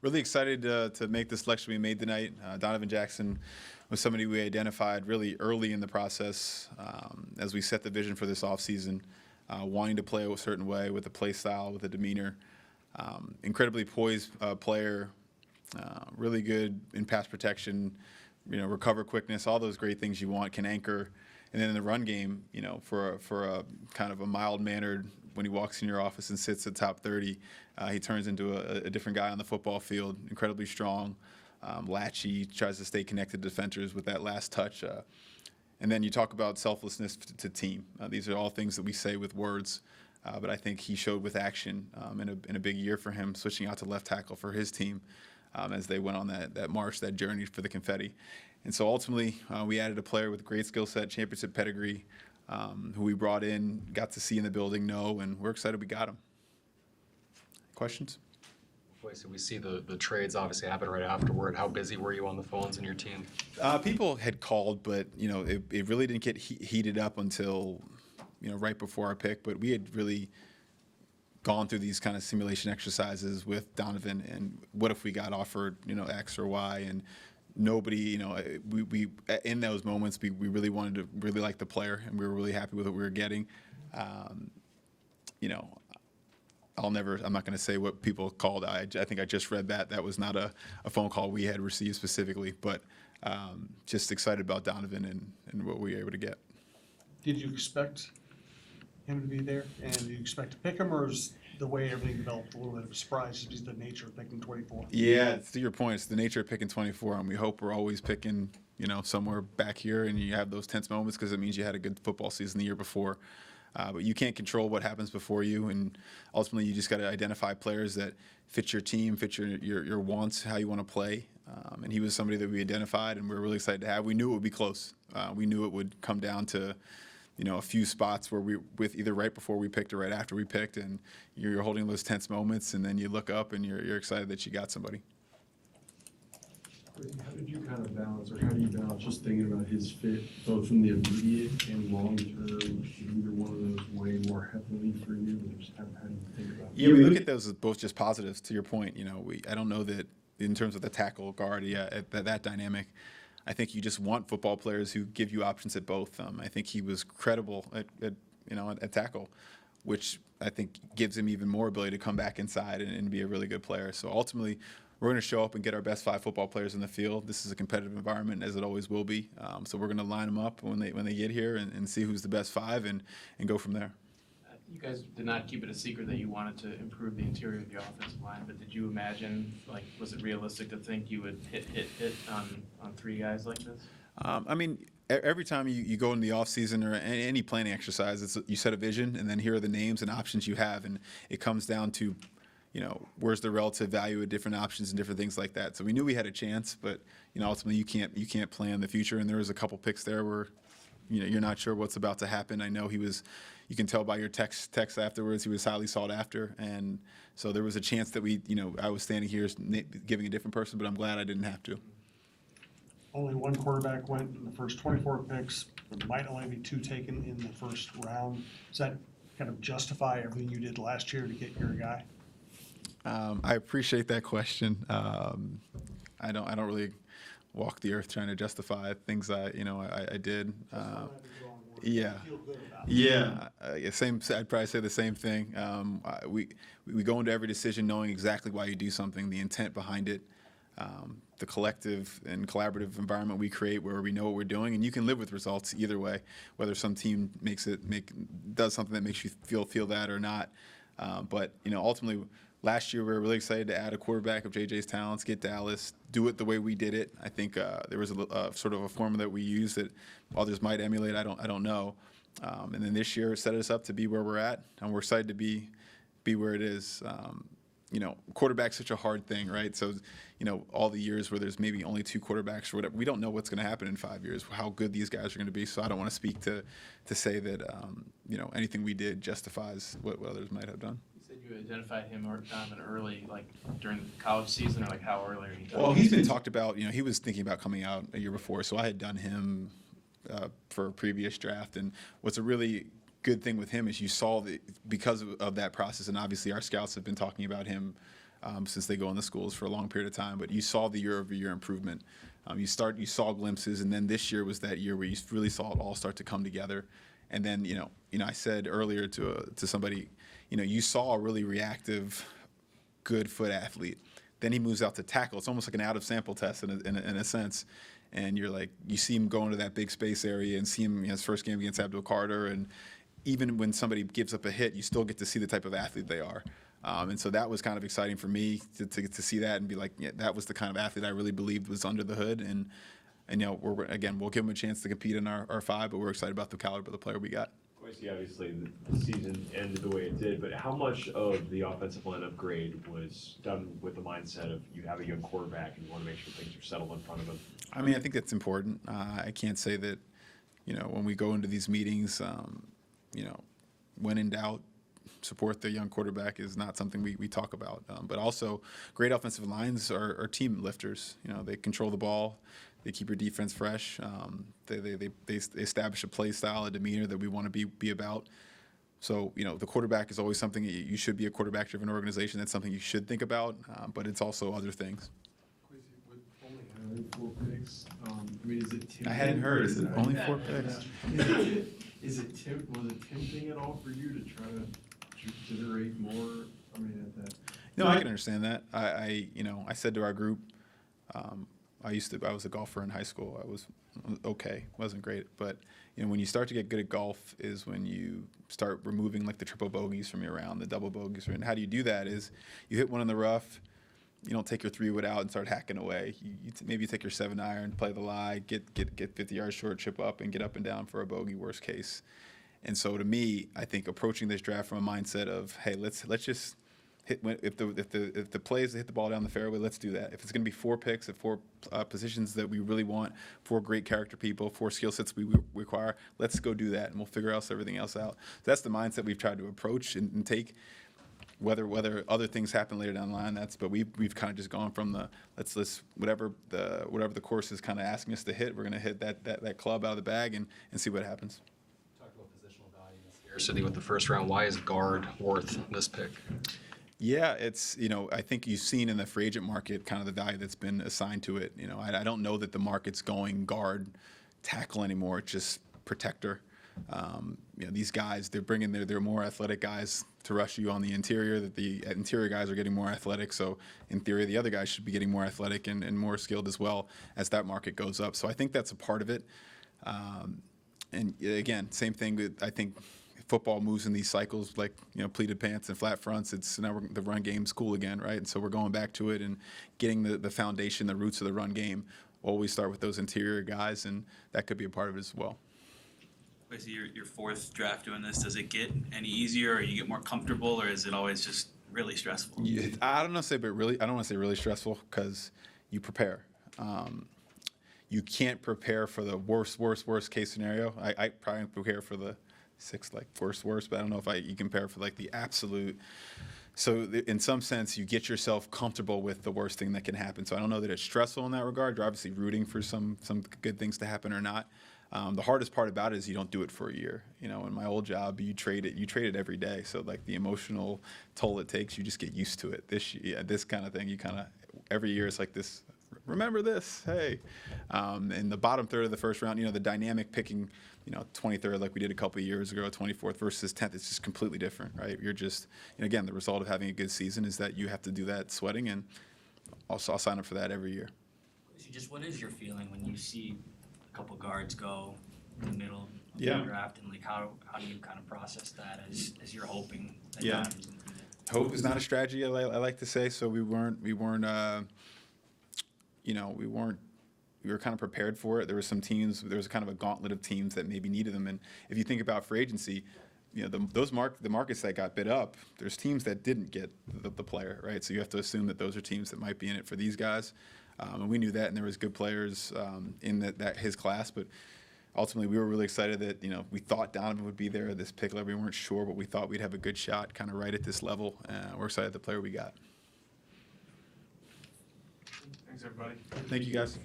really excited to make the selection we made tonight. Donovan Jackson was somebody we identified really early in the process as we set the vision for this offseason, wanting to play a certain way with a play style, with a demeanor. Incredibly poised player, really good in pass protection, recover quickness, all those great things you want, can anchor. And then in the run game, for a kind of a mild-mannered, when he walks in your office and sits at top 30, he turns into a different guy on the football field, incredibly strong, latchy, tries to stay connected to defenders with that last touch. And then you talk about selflessness to team. These are all things that we say with words, but I think he showed with action in a big year for him, switching out to left tackle for his team as they went on that march, that journey for the confetti. And so ultimately, we added a player with great skill set, championship pedigree, who we brought in, got to see in the building, and we're excited we got him. Questions? So we see the trades obviously happen right afterward. How busy were you on the phones in your team? People had called, but it really didn't get heated up until right before our pick. But we had really gone through these kind of simulation exercises with Donovan, and what if we got offered X or Y, and nobody, we in those moments we really wanted to really like the player, and we were really happy with what we were getting. I'm not going to say what people called. I think I just read that. That was not a phone call we had received specifically, but just excited about Donovan and what we were able to get. Did you expect him to be there, and did you expect to pick him, or is the way everything developed a little bit of a surprise, just the nature of picking 24? Yeah, to your point, it's the nature of picking 24, and we hope we're always picking, somewhere back here, and you have those tense moments because it means you had a good football season the year before. But you can't control what happens before you, and ultimately you just got to identify players that fit your team, fit your wants, how you want to play. And he was somebody that we identified, and we were really excited to have. We knew it would be close. We knew it would come down to a few spots where with either right before we picked or right after we picked, and you're holding those tense moments, and then you look up and you're excited that you got somebody. How did you kind of balance, or how do you balance just thinking about his fit, both in the immediate and long term? Should either one of those weigh more heavily for you? Or just how do you think about it? Yeah, we look at those as both just positives. To your point, I don't know that in terms of the tackle guard, that dynamic. I think you just want football players who give you options at both. I think he was credible at tackle, which I think gives him even more ability to come back inside and be a really good player. So ultimately, we're going to show up and get our best 5 football players in the field. This is a competitive environment, as it always will be. So we're going to line them up when they get here and see who's the best 5 and go from there. You guys did not keep it a secret that you wanted to improve the interior of the offensive line, but did you imagine, was it realistic to think you would hit on 3 guys like this? Every time you go into the offseason or any planning exercise, you set a vision, and then here are the names and options you have, and it comes down to where's the relative value of different options and different things like that. So we knew we had a chance, but ultimately you can't plan the future, and there was a couple picks there where you're not sure what's about to happen. I know you can tell by your text afterwards, he was highly sought after, and so there was a chance that I was standing here giving a different person, but I'm glad I didn't have to. Only one quarterback went in the first 24 picks. There might only be 2 taken in the first round. Does that kind of justify everything you did last year to get your guy? I appreciate that question. I don't really walk the earth trying to justify things I did. Yeah. Same. I'd probably say the same thing. We go into every decision knowing exactly why you do something, the intent behind it, the collective and collaborative environment we create where we know what we're doing, and you can live with results either way, whether some team does something that makes you feel that or not. But ultimately, last year we were really excited to add a quarterback of JJ's talents, get Dallas, do it the way we did it. I think there was a sort of a formula that we used that others might emulate. I don't know. And then this year set us up to be where we're at, and we're excited to be where it is. Quarterback's such a hard thing, right? So, all the years where there's maybe only 2 quarterbacks or whatever, we don't know what's going to happen in 5 years, how good these guys are going to be. So I don't want to speak to say that, anything we did justifies what others might have done. You said you identified him or Donovan early, during the college season, or how early are you talking? Well, he's been talked about, he was thinking about coming out a year before, so I had done him for a previous draft. And what's a really good thing with him is you saw because of that process, and obviously our scouts have been talking about him since they go in the schools for a long period of time. But you saw the year-over-year improvement. You saw glimpses, and then this year was that year where you really saw it all start to come together. And then, I said earlier to somebody, you saw a really reactive, good foot athlete. Then he moves out to tackle. It's almost like an out-of-sample test in a sense. And you're like, you see him go into that big space area and see him in his first game against Abdul Carter. And even when somebody gives up a hit, you still get to see the type of athlete they are. And so that was kind of exciting for me to see that and be like, yeah, that was the kind of athlete I really believed was under the hood. And we'll give him a chance to compete in our 5, but we're excited about the caliber of the player we got. Kwesi, obviously, the season ended the way it did, but how much of the offensive line upgrade was done with the mindset of you have a young quarterback and you want to make sure things are settled in front of him? I mean, I think that's important. I can't say that, when we go into these meetings, when in doubt, support the young quarterback is not something we talk about. But also, great offensive lines are team lifters. They control the ball. They keep your defense fresh. They establish a play style, a demeanor that we want to be about. So, the quarterback is always something you should be a quarterback-driven organization. That's something you should think about, but it's also other things. Kwesi, with only having 4 picks, I mean, is it tempting? I hadn't heard. Is it only 4 picks? Was it tempting at all for you to try to generate more? I mean, at that. No, I can understand that. I said to our group, I was a golfer in high school. I was okay, wasn't great, but when you start to get good at golf is when you start removing like the triple bogeys from your round, the double bogeys. And how do you do that is you hit one in the rough, you don't take your 3-wood out and start hacking away. Maybe you take your 7-iron, play the lie, get 50 yards short, chip up, and get up and down for a bogey, worst case. And so to me, I think approaching this draft from a mindset of, hey, let's just hit, if the play is to hit the ball down the fairway, let's do that. If it's going to be 4 picks at 4 positions that we really want, 4 great character people, 4 skill sets we require, let's go do that, and we'll figure everything else out. So that's the mindset we've tried to approach and take. Whether other things happen later down the line, but we've kind of just gone from the let's whatever the course is kind of asking us to hit, we're going to hit that club out of the bag and see what happens. Talk about positional value and scarcity with the first round. Why is guard worth this pick? Yeah, it's, I think you've seen in the free agent market kind of the value that's been assigned to it. I don't know that the market's going guard, tackle anymore. It's just protector. These guys, they're bringing their more athletic guys to rush you on the interior, that the interior guys are getting more athletic. So in theory, the other guys should be getting more athletic and more skilled as well as that market goes up. So I think that's a part of it. And again, same thing with, I think, football moves in these cycles like, pleated pants and flat fronts. It's now the run game's cool again, right? And so we're going back to it and getting the foundation, the roots of the run game. Always start with those interior guys, and that could be a part of it as well. Basically, your 4th draft doing this, does it get any easier, or you get more comfortable, or is it always just really stressful? I don't want to say really stressful because you prepare. You can't prepare for the worst case scenario. I probably prepare for the 6 worst, but I don't know if you compare for like the absolute. So in some sense, you get yourself comfortable with the worst thing that can happen. So I don't know that it's stressful in that regard. You're obviously rooting for some good things to happen or not. The hardest part about it is you don't do it for a year. In my old job, you trade it every day. So like the emotional toll it takes, you just get used to it. This kind of thing, you kind of every year it's like this. Remember this, hey. In the bottom third of the first round, the dynamic picking, 23rd like we did a couple of years ago, 24th versus 10th, it's just completely different, right? You're just, again, the result of having a good season is that you have to do that sweating, and I'll sign up for that every year. Just what is your feeling when you see a couple guards go in the middle of Yeah. the draft, and like how do you kind of process that as you're hoping that Yeah. happens? Hope is not a strategy, I like to say. So we were kind of prepared for it. There was kind of a gauntlet of teams that maybe needed them. And if you think about free agency, the markets that got bid up, there's teams that didn't get the player, right? So you have to assume that those are teams that might be in it for these guys. And we knew that, and there was good players in that his class. But ultimately, we were really excited that, we thought Donovan would be there at this pick level. We weren't sure, but we thought we'd have a good shot kind of right at this level. We're excited at the player we got. Thanks, everybody. Thank you, guys.